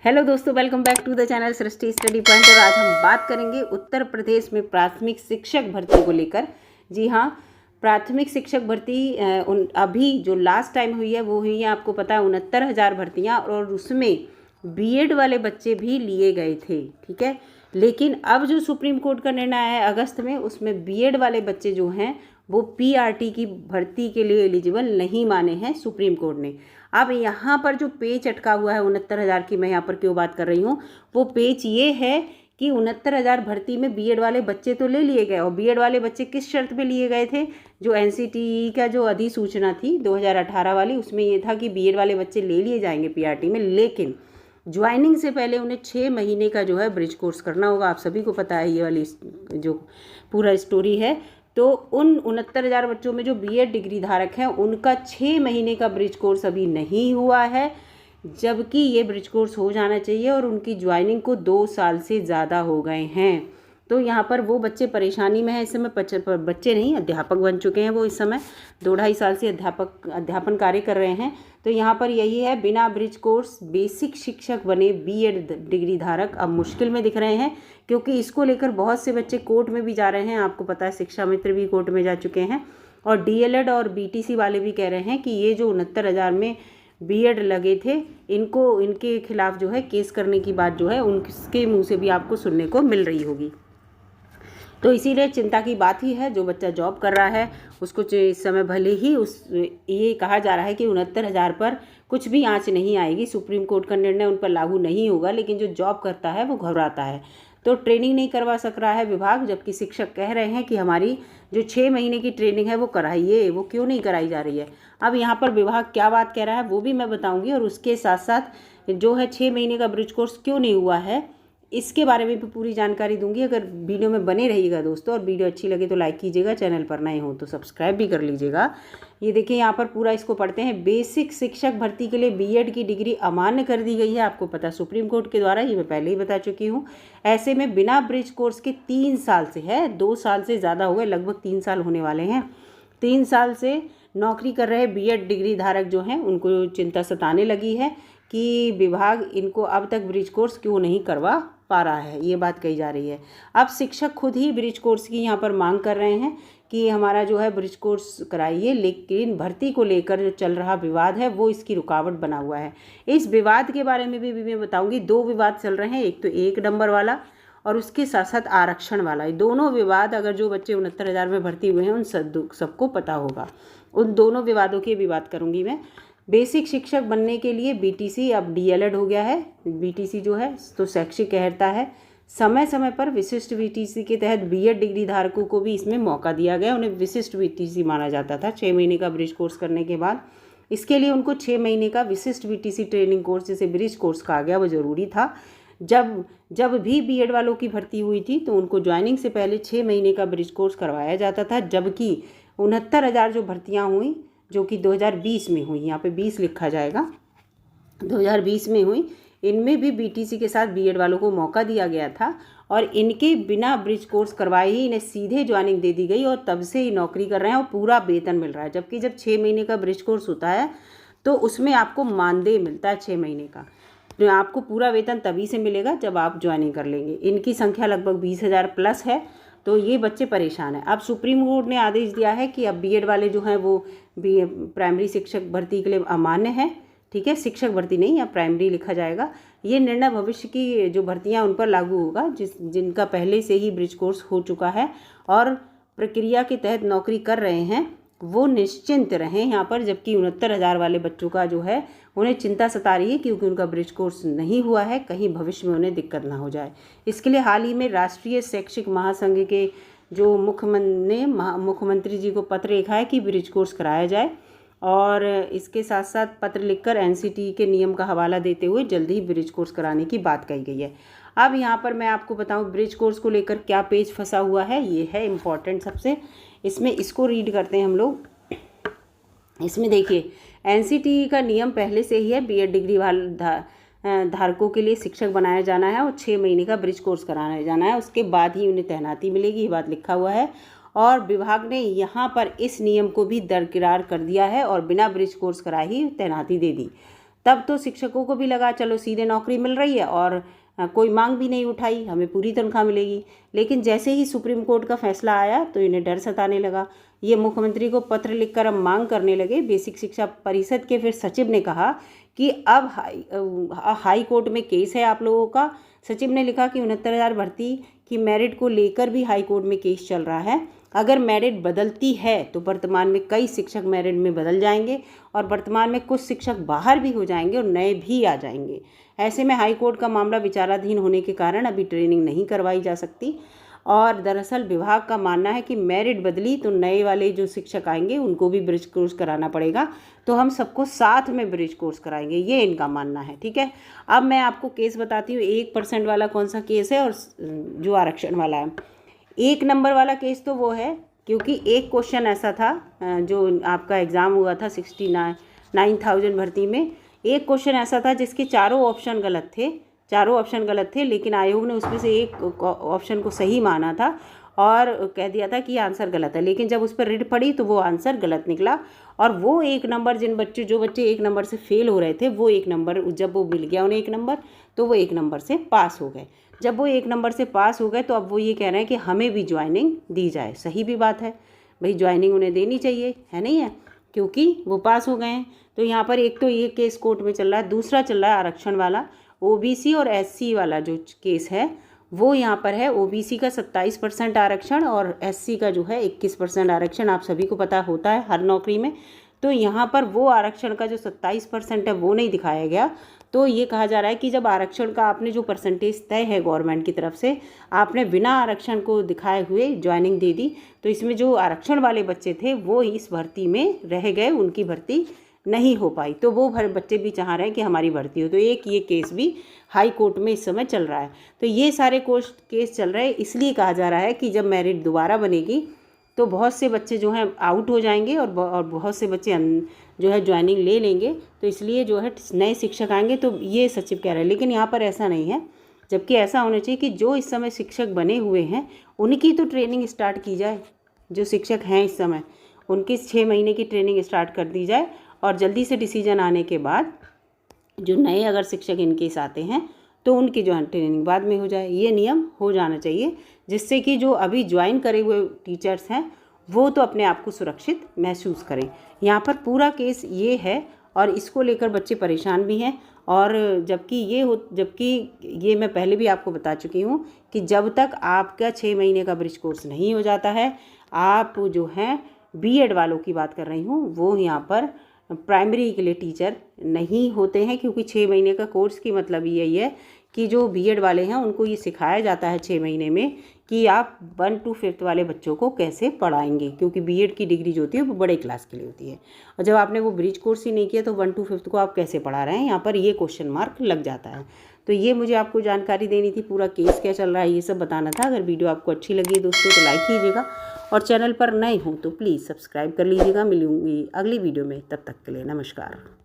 Hello दोस्तों, welcome back to the channel Srishti study point. और आज हम बात करेंगे उत्तर प्रदेश में प्राथमिक शिक्षक भर्ती को लेकर। जी हाँ, प्राथमिक शिक्षक भर्ती अभी जो लास्ट टाइम हुई है वो हुई है, आपको पता है 69,000 भर्तियाँ, और उसमें बीएड वाले बच्चे भी लिए गए थे। ठीक है, लेकिन अब जो सुप्रीम कोर्ट का निर्णय है अगस्त में, उसमें बीएड वाले बच्चे जो हैं वो पीआरटी की भर्ती के लिए एलिजिबल नहीं माने हैं सुप्रीम कोर्ट ने। अब यहाँ पर जो पेच अटका हुआ है 69,000 की, मैं यहाँ पर क्यों बात कर रही हूँ, वो पेच ये है कि 69,000 भर्ती में बीएड वाले बच्चे तो ले लिए गए, और बीएड वाले बच्चे किस शर्त पे लिए गए थे? जो एनसीटीई का जो अधिसूचना थी 2018 वाली, उसमें ये था कि बीएड वाले बच्चे ले लिए जाएंगे पीआरटी में, लेकिन ज्वाइनिंग से पहले उन्हें 6 महीने का जो है ब्रिज कोर्स करना होगा। आप सभी को पता है ये वाली जो पूरा स्टोरी है। तो उन 69,000 बच्चों में जो बीएड डिग्री धारक हैं उनका 6 महीने का ब्रिज कोर्स अभी नहीं हुआ है, जबकि ये ब्रिज कोर्स हो जाना चाहिए, और उनकी ज्वाइनिंग को 2 साल से ज़्यादा हो गए हैं। तो यहाँ पर वो बच्चे परेशानी में हैं इस समय। बच्चे नहीं, अध्यापक बन चुके हैं वो इस समय, 2-2.5 साल से अध्यापन कार्य कर रहे हैं। तो यहाँ पर यही है, बिना ब्रिज कोर्स बेसिक शिक्षक बने बीएड डिग्री धारक अब मुश्किल में दिख रहे हैं, क्योंकि इसको लेकर बहुत से बच्चे कोर्ट में भी जा रहे हैं। आपको पता है शिक्षा मित्र भी कोर्ट में जा चुके हैं, और डीएलएड और बीटीसी वाले भी कह रहे हैं कि ये जो 69,000 में बीएड लगे थे, इनके खिलाफ जो है केस करने की बात जो है उनके मुंह से भी आपको सुनने को मिल रही होगी। तो इसीलिए चिंता की बात ही है। जो बच्चा जॉब कर रहा है उसको इस समय भले ही ये कहा जा रहा है कि 69,000 पर कुछ भी आंच नहीं आएगी, सुप्रीम कोर्ट का निर्णय उन पर लागू नहीं होगा, लेकिन जो जॉब करता है वो घबराता है। तो ट्रेनिंग नहीं करवा सक रहा है विभाग, जबकि शिक्षक कह रहे हैं कि हमारी जो 6 महीने की ट्रेनिंग है वो कराइए। वो क्यों नहीं कराई जा रही है? अब यहाँ पर विभाग क्या बात कह रहा है वो भी मैं बताऊँगी, और उसके साथ साथ जो है 6 महीने का ब्रिज कोर्स क्यों नहीं हुआ है इसके बारे में भी पूरी जानकारी दूंगी। अगर वीडियो में बने रहिएगा दोस्तों, और वीडियो अच्छी लगे तो लाइक कीजिएगा, चैनल पर नए हो तो सब्सक्राइब भी कर लीजिएगा। ये देखिए यहाँ पर पूरा इसको पढ़ते हैं। बेसिक शिक्षक भर्ती के लिए बीएड की डिग्री अमान्य कर दी गई है, आपको पता सुप्रीम कोर्ट के द्वारा, ये मैं पहले ही बता चुकी हूँ। ऐसे में बिना ब्रिज कोर्स के 3 साल से है, 2 साल से ज़्यादा हो गए, लगभग 3 साल होने वाले हैं। 3 साल से नौकरी कर रहे बीएड डिग्री धारक जो हैं उनको चिंता सताने लगी है कि विभाग इनको अब तक ब्रिज कोर्स क्यों नहीं करवा पा रहा है, ये बात कही जा रही है। अब शिक्षक खुद ही ब्रिज कोर्स की यहाँ पर मांग कर रहे हैं कि हमारा जो है ब्रिज कोर्स कराइए, लेकिन भर्ती को लेकर जो चल रहा विवाद है वो इसकी रुकावट बना हुआ है। इस विवाद के बारे में भी मैं बताऊंगी। 2 विवाद चल रहे हैं, एक तो 1 नंबर वाला और उसके साथ साथ आरक्षण वाला। ये दोनों विवाद अगर जो बच्चे 69,000 में भर्ती हुए हैं उन सबको पता होगा। उन दोनों विवादों की भी बात करूँगी मैं। बेसिक शिक्षक बनने के लिए बीटीसी अब डीएलएड हो गया है। बीटीसी जो है तो शैक्षिक कहता है, समय समय पर विशिष्ट बीटीसी के तहत बीएड डिग्री धारकों को भी इसमें मौका दिया गया। उन्हें विशिष्ट बीटीसी माना जाता था 6 महीने का ब्रिज कोर्स करने के बाद। इसके लिए उनको 6 महीने का विशिष्ट बीटीसी ट्रेनिंग कोर्स, जिसे ब्रिज कोर्स कहा गया, वो ज़रूरी था। जब भी बीएड वालों की भर्ती हुई थी तो उनको ज्वाइनिंग से पहले 6 महीने का ब्रिज कोर्स करवाया जाता था, जबकि 69,000 जो भर्तियाँ हुई जो कि 2020 में हुई, यहाँ पे 20 लिखा जाएगा, 2020 में हुई, इनमें भी बीटीसी के साथ बीएड वालों को मौका दिया गया था, और इनके बिना ब्रिज कोर्स करवाए ही इन्हें सीधे ज्वाइनिंग दे दी गई, और तब से ही नौकरी कर रहे हैं और पूरा वेतन मिल रहा है। जबकि जब 6 महीने का ब्रिज कोर्स होता है तो उसमें आपको मानदेय मिलता है 6 महीने का, तो आपको पूरा वेतन तभी से मिलेगा जब आप ज्वाइनिंग कर लेंगे। इनकी संख्या लगभग 20,000 प्लस है, तो ये बच्चे परेशान हैं। अब सुप्रीम कोर्ट ने आदेश दिया है कि अब बीएड वाले जो हैं वो प्राइमरी शिक्षक भर्ती के लिए अमान्य है। ठीक है, शिक्षक भर्ती नहीं, या प्राइमरी लिखा जाएगा। ये निर्णय भविष्य की जो भर्तियां उन पर लागू होगा जिनका पहले से ही ब्रिज कोर्स हो चुका है और प्रक्रिया के तहत नौकरी कर रहे हैं, वो निश्चिंत रहें यहाँ पर। जबकि 69,000 वाले बच्चों का जो है उन्हें चिंता सता रही है, क्योंकि उनका ब्रिज कोर्स नहीं हुआ है, कहीं भविष्य में उन्हें दिक्कत ना हो जाए। इसके लिए हाल ही में राष्ट्रीय शैक्षिक महासंघ के जो मुख्यमंत्री जी को पत्र लिखा है कि ब्रिज कोर्स कराया जाए, और इसके साथ साथ पत्र लिखकर एनसीटीई के नियम का हवाला देते हुए जल्द ही ब्रिज कोर्स कराने की बात कही गई है। अब यहाँ पर मैं आपको बताऊँ ब्रिज कोर्स को लेकर क्या पेज फंसा हुआ है, ये है इम्पॉर्टेंट सबसे। इसमें इसको रीड करते हैं हम लोग। इसमें देखिए, एनसीटीई का नियम पहले से ही है, बीएड डिग्री धारकों के लिए शिक्षक बनाया जाना है और 6 महीने का ब्रिज कोर्स कराया जाना है, उसके बाद ही उन्हें तैनाती मिलेगी, ये बात लिखा हुआ है। और विभाग ने यहाँ पर इस नियम को भी दरकिरार कर दिया है और बिना ब्रिज कोर्स कराए ही तैनाती दे दी। तब तो शिक्षकों को भी लगा चलो सीधे नौकरी मिल रही है और कोई मांग भी नहीं उठाई, हमें पूरी तनख्वाह मिलेगी। लेकिन जैसे ही सुप्रीम कोर्ट का फैसला आया तो इन्हें डर सताने लगा। ये मुख्यमंत्री को पत्र लिखकर अब मांग करने लगे। बेसिक शिक्षा परिषद के फिर सचिव ने कहा कि अब हाई कोर्ट में केस है आप लोगों का। सचिव ने लिखा कि 69,000 भर्ती की मेरिट को लेकर भी हाई कोर्ट में केस चल रहा है। अगर मेरिट बदलती है तो वर्तमान में कई शिक्षक मेरिट में बदल जाएंगे और वर्तमान में कुछ शिक्षक बाहर भी हो जाएंगे और नए भी आ जाएंगे। ऐसे में हाई कोर्ट का मामला विचाराधीन होने के कारण अभी ट्रेनिंग नहीं करवाई जा सकती। और दरअसल विभाग का मानना है कि मेरिट बदली तो नए वाले जो शिक्षक आएंगे उनको भी ब्रिज कोर्स कराना पड़ेगा, तो हम सबको साथ में ब्रिज कोर्स कराएंगे, ये इनका मानना है। ठीक है, अब मैं आपको केस बताती हूँ। 1% वाला कौन सा केस है और जो आरक्षण वाला है। 1 नंबर वाला केस तो वो है क्योंकि एक क्वेश्चन ऐसा था जो आपका एग्ज़ाम हुआ था 69,000 भर्ती में। एक क्वेश्चन ऐसा था जिसके चारों ऑप्शन गलत थे, लेकिन आयोग ने उसमें से एक ऑप्शन को सही माना था और कह दिया था कि आंसर गलत है। लेकिन जब उस पर रिट पड़ी तो वो आंसर गलत निकला और वो 1 नंबर जो बच्चे 1 नंबर से फेल हो रहे थे वो 1 नंबर जब वो मिल गया उन्हें 1 नंबर तो वो 1 नंबर से पास हो गए। जब वो 1 नंबर से पास हो गए तो अब वो ये कह रहे हैं कि हमें भी ज्वाइनिंग दी जाए। सही भी बात है भाई, ज्वाइनिंग उन्हें देनी चाहिए, है नहीं है, क्योंकि वो पास हो गए हैं। तो यहाँ पर एक तो ये केस कोर्ट में चल रहा है, दूसरा चल रहा है आरक्षण वाला। ओबीसी और एससी वाला जो केस है वो यहाँ पर है। ओबीसी का 27% आरक्षण और एससी का जो है 21% आरक्षण, आप सभी को पता होता है हर नौकरी में। तो यहाँ पर वो आरक्षण का जो 27% है वो नहीं दिखाया गया। तो ये कहा जा रहा है कि जब आरक्षण का आपने जो परसेंटेज तय है गवर्नमेंट की तरफ से, आपने बिना आरक्षण को दिखाए हुए ज्वाइनिंग दे दी, तो इसमें जो आरक्षण वाले बच्चे थे वो इस भर्ती में रह गए, उनकी भर्ती नहीं हो पाई। तो वो बच्चे भी चाह रहे हैं कि हमारी भर्ती हो। तो एक ये केस भी हाई कोर्ट में इस समय चल रहा है। तो ये सारे केस चल रहे हैं, इसलिए कहा जा रहा है कि जब मेरिट दोबारा बनेगी तो बहुत से बच्चे जो हैं आउट हो जाएंगे और बहुत से बच्चे जो है ज्वाइनिंग ले लेंगे। तो इसलिए जो है नए शिक्षक आएंगे, तो ये सचिव कह रहे हैं। लेकिन यहाँ पर ऐसा नहीं है, जबकि ऐसा होना चाहिए कि जो इस समय शिक्षक बने हुए हैं उनकी तो ट्रेनिंग स्टार्ट की जाए। जो शिक्षक हैं इस समय उनकी 6 महीने की ट्रेनिंग स्टार्ट कर दी जाए और जल्दी से डिसीजन आने के बाद जो नए अगर शिक्षक इनकेस आते हैं तो उनकी जो है ट्रेनिंग बाद में हो जाए। ये नियम हो जाना चाहिए, जिससे कि जो अभी ज्वाइन करे हुए टीचर्स हैं वो तो अपने आप को सुरक्षित महसूस करें। यहाँ पर पूरा केस ये है और इसको लेकर बच्चे परेशान भी हैं। और जबकि ये मैं पहले भी आपको बता चुकी हूँ कि जब तक आपका 6 महीने का ब्रिज कोर्स नहीं हो जाता है, आप जो हैं बीएड वालों की बात कर रही हूँ, वो यहाँ पर प्राइमरी के लिए टीचर नहीं होते हैं। क्योंकि 6 महीने का कोर्स की मतलब यही है कि जो बीएड वाले हैं उनको ये सिखाया जाता है 6 महीने में कि आप 1 to 5th वाले बच्चों को कैसे पढ़ाएंगे, क्योंकि बीएड की डिग्री जो होती है वो बड़े क्लास के लिए होती है। और जब आपने वो ब्रिज कोर्स ही नहीं किया तो 1 to 5th को आप कैसे पढ़ा रहे हैं, यहाँ पर ये क्वेश्चन मार्क लग जाता है। तो ये मुझे आपको जानकारी देनी थी, पूरा केस क्या चल रहा है ये सब बताना था। अगर वीडियो आपको अच्छी लगी है दोस्तों तो लाइक कीजिएगा और चैनल पर नए हों तो प्लीज़ सब्सक्राइब कर लीजिएगा। मिलूंगी अगली वीडियो में, तब तक के लिए नमस्कार।